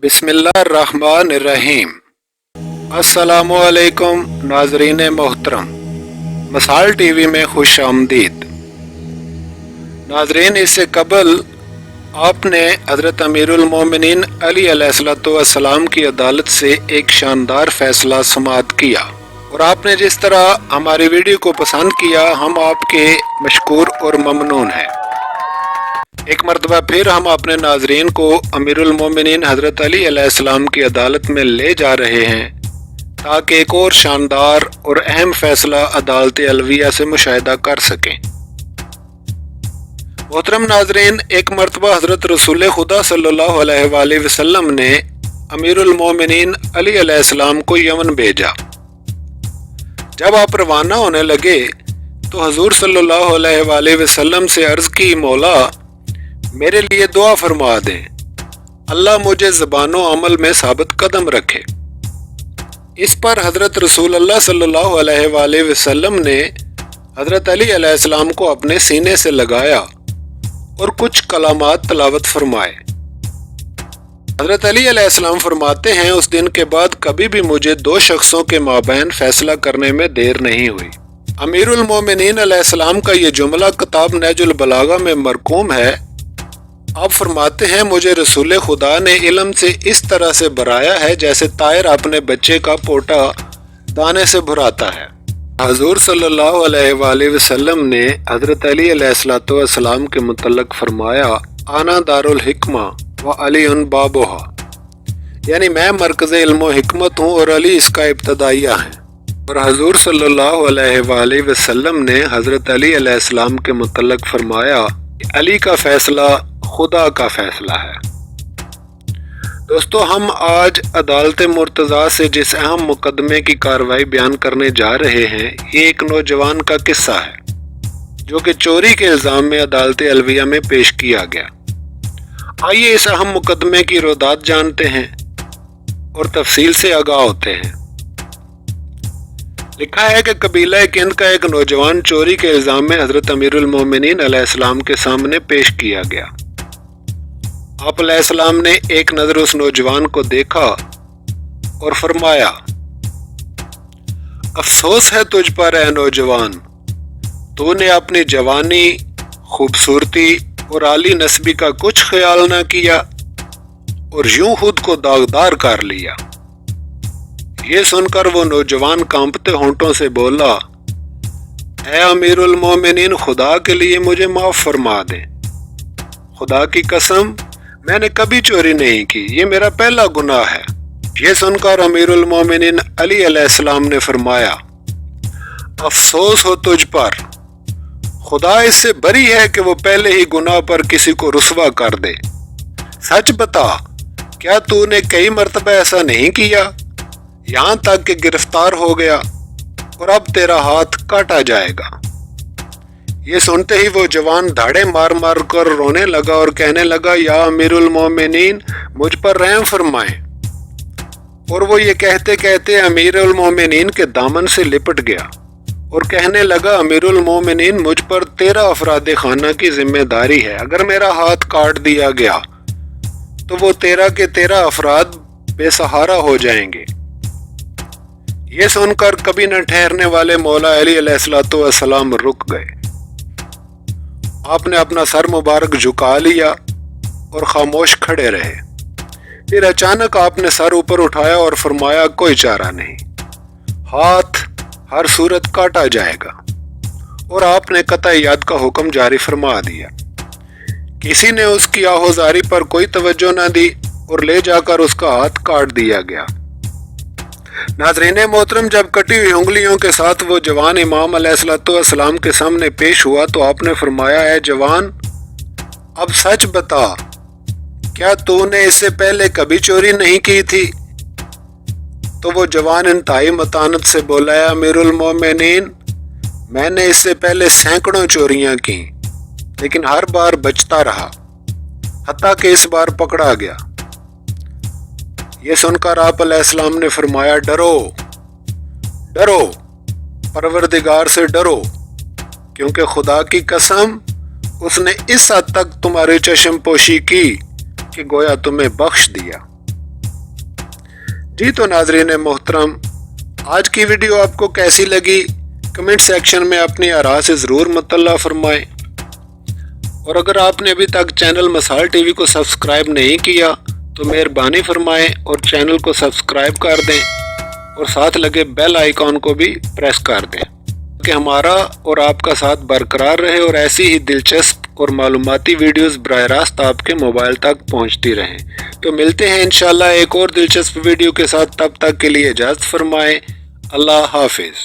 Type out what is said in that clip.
बिस्मिल्लाहिर्रहमानिर्रहीम। अस्सलामुअलैकुम नाजरीन मोहतरम, मसाल टीवी में खुश आमदीद। नाजरीन, इससे कबल आपने हज़रत अमीरुल मोमिनीन अली अलैहिस्सलाम की अदालत से एक शानदार फैसला समाअत किया और आपने जिस तरह हमारी वीडियो को पसंद किया, हम आपके मशकूर और ममनून हैं। एक मरतबा फिर हम अपने नाजरीन को अमीरुल मोमिनीन हज़रत अली अलैहिस्सलाम की अदालत में ले जा रहे हैं ताकि एक और शानदार और अहम फैसला अदालत अलविया से मुशाहिदा कर सकें। मोहतरम नाजरीन, एक मरतबा हज़रत रसूल खुदा सल्लल्लाहु अलैहि वसल्लम ने अमीरुल मोमिनीन अली अलैहिस्सलाम को यमन भेजा। जब आप रवाना होने लगे तो हजूर सल्लल्लाहु अलैहि वसल्लम से अर्ज़ की, मौला मेरे लिए दुआ फरमा दें, अल्लाह मुझे ज़बानो अमल में साबित कदम रखे। इस पर हज़रत रसूल अल्लाह सल्लल्लाहु अलैहि वसल्लम ने हज़रत अली अलैहिस्सलाम को अपने सीने से लगाया और कुछ कलामात तलावत फरमाए। हज़रत अली अलैहिस्सलाम फरमाते हैं, उस दिन के बाद कभी भी मुझे दो शख्सों के माबैन फैसला करने में देर नहीं हुई। अमीरुल मोमिनीन अलैहिस्सलाम का ये जुमला किताब नहजुल बलागा में मरकूम है। आप फरमाते हैं, मुझे रसूल खुदा ने इल्म से इस तरह से भराया है जैसे तायर अपने बच्चे का पोटा दाने से भराता है। हजूर सल्लल्लाहु अलैहि वसल्लम ने हज़रत अली अलैहिस्सलाम के मुतल्लक फरमाया, आना दारुल हिकमा व अली उन बाबोहा, यानी मैं मरकज़ इल्म व हिकमत हूँ और अली इसका इब्तदाइया है। और हजूर सल्लल्लाहु अलैहि वसल्लम ने हज़रत अली अलैहिस्सलाम के मुतल्लक फरमाया, अली का फैसला खुदा का फैसला है। दोस्तों, हम आज अदालत मुर्तज़ा से जिस अहम मुकदमे की कार्रवाई बयान करने जा रहे हैं, ये एक नौजवान का किस्सा है जो कि चोरी के इल्ज़ाम में अदालत अलविया में पेश किया गया। आइए इस अहम मुकदमे की रोदात जानते हैं और तफसील से आगाह होते हैं। लिखा है कि कबीला किंद का एक नौजवान चोरी के इल्ज़ाम में हज़रत अमीरुल मोमिनीन अलैहिस्सलाम के सामने पेश किया गया। आप अलैहिस्सलाम ने एक नज़र उस नौजवान को देखा और फरमाया, अफसोस है तुझ पर ऐ नौजवान, तूने अपनी जवानी, खूबसूरती और आली नस्बी का कुछ ख्याल न किया और यूं खुद को दागदार कर लिया। ये सुनकर वो नौजवान कांपते होंठों से बोला, ऐ अमीरुल मोमिनीन, खुदा के लिए मुझे माफ फरमा दे। खुदा की कसम, मैंने कभी चोरी नहीं की, ये मेरा पहला गुनाह है। ये सुनकर अमीरुल मोमिनीन अली अलैहिस्सलाम ने फरमाया, अफसोस हो तुझ पर, खुदा इससे बरी है कि वो पहले ही गुनाह पर किसी को रुसवा कर दे। सच बता, क्या तूने कई मरतबा ऐसा नहीं किया, यहाँ तक कि गिरफ्तार हो गया और अब तेरा हाथ काटा जाएगा। ये सुनते ही वो जवान धाड़े मार मार कर रोने लगा और कहने लगा, या अमीरुल मोमिनीन, मुझ पर रहम फरमाएं। और वो ये कहते कहते अमीरुल मोमिनीन के दामन से लिपट गया और कहने लगा, अमीरुल मोमिनीन, मुझ पर 13 अफराद खाना की जिम्मेदारी है। अगर मेरा हाथ काट दिया गया तो वो 13 के 13 अफराद बेसहारा हो जाएंगे। ये सुनकर कभी न ठहरने वाले मौला अली अलैहिस्सलाम रुक गए। आपने अपना सर मुबारक झुका लिया और खामोश खड़े रहे। फिर अचानक आपने सर ऊपर उठाया और फरमाया, कोई चारा नहीं, हाथ हर सूरत काटा जाएगा। और आपने कतई याद का हुक्म जारी फरमा दिया। किसी ने उसकी आहोजारी पर कोई तवज्जो न दी और ले जाकर उसका हाथ काट दिया गया। नाज़रीन मोहतरम, जब कटी हुई उंगलियों के साथ वो जवान इमाम अलैहिस्सलाम के सामने पेश हुआ तो आपने फरमाया, है जवान, अब सच बता, क्या तूने इससे पहले कभी चोरी नहीं की थी? तो वो जवान इंतहाई मतानत से बोला, है अमीरुल मोमिनीन, मैंने इससे पहले सैकड़ों चोरियां की, लेकिन हर बार बचता रहा, हत्ता कि इस बार पकड़ा गया। ये सुनकर आप अलैहिस्सलाम ने फरमाया, डरो डरो, परवरदिगार से डरो, क्योंकि खुदा की कसम, उसने इस हद तक तुम्हारी चश्म पोशी की कि गोया तुम्हें बख्श दिया। जी तो नाज़रीन मोहतरम, आज की वीडियो आपको कैसी लगी कमेंट सेक्शन में अपनी आरा से ज़रूर मुतल्ला फरमाएं। और अगर आपने अभी तक चैनल मसाल टीवी को सब्सक्राइब नहीं किया तो मेहरबानी फरमाएं और चैनल को सब्सक्राइब कर दें और साथ लगे बेल आइकॉन को भी प्रेस कर दें कि हमारा और आपका साथ बरकरार रहे और ऐसी ही दिलचस्प और मालूमाती वीडियोस बराह रास्त आपके मोबाइल तक पहुंचती रहें। तो मिलते हैं इंशाल्लाह एक और दिलचस्प वीडियो के साथ, तब तक के लिए इजाज़त फरमाएं। अल्लाह हाफिज़।